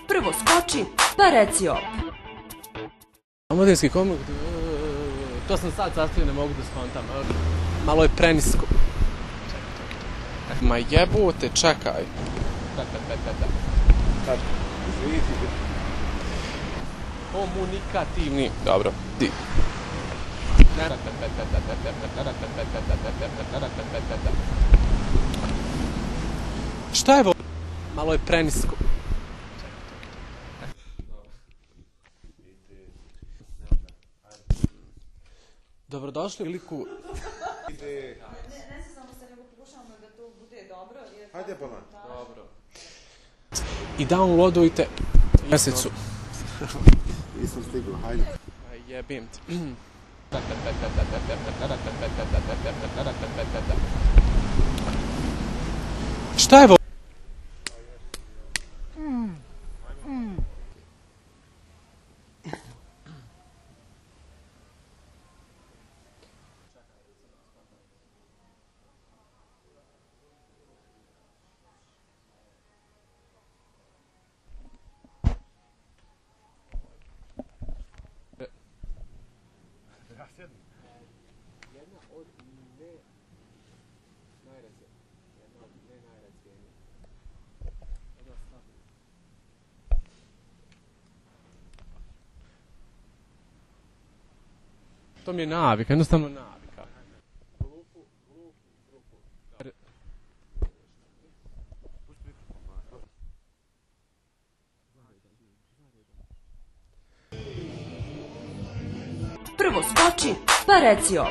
Prvo skoči, pa reci op. Omladinski komik, to sam sad sastavio, ne mogu da skontam. Malo je prenisko. Ma jebote, čekaj. Komunikativni. Dobro. Šta je ovo? Malo je prenisko. Dobrodošli u priliku... Ne samo se, nego pokušavamo da to bude dobro. Hajde pa na. Dobro. I downloadujte mjesecu. Nisam stigla, hajde. Jebim te. Šta je ovo? Jedna od najrazvijenijih. To mi je navika, jednostavno navika. Prvo skoči, pa reci op.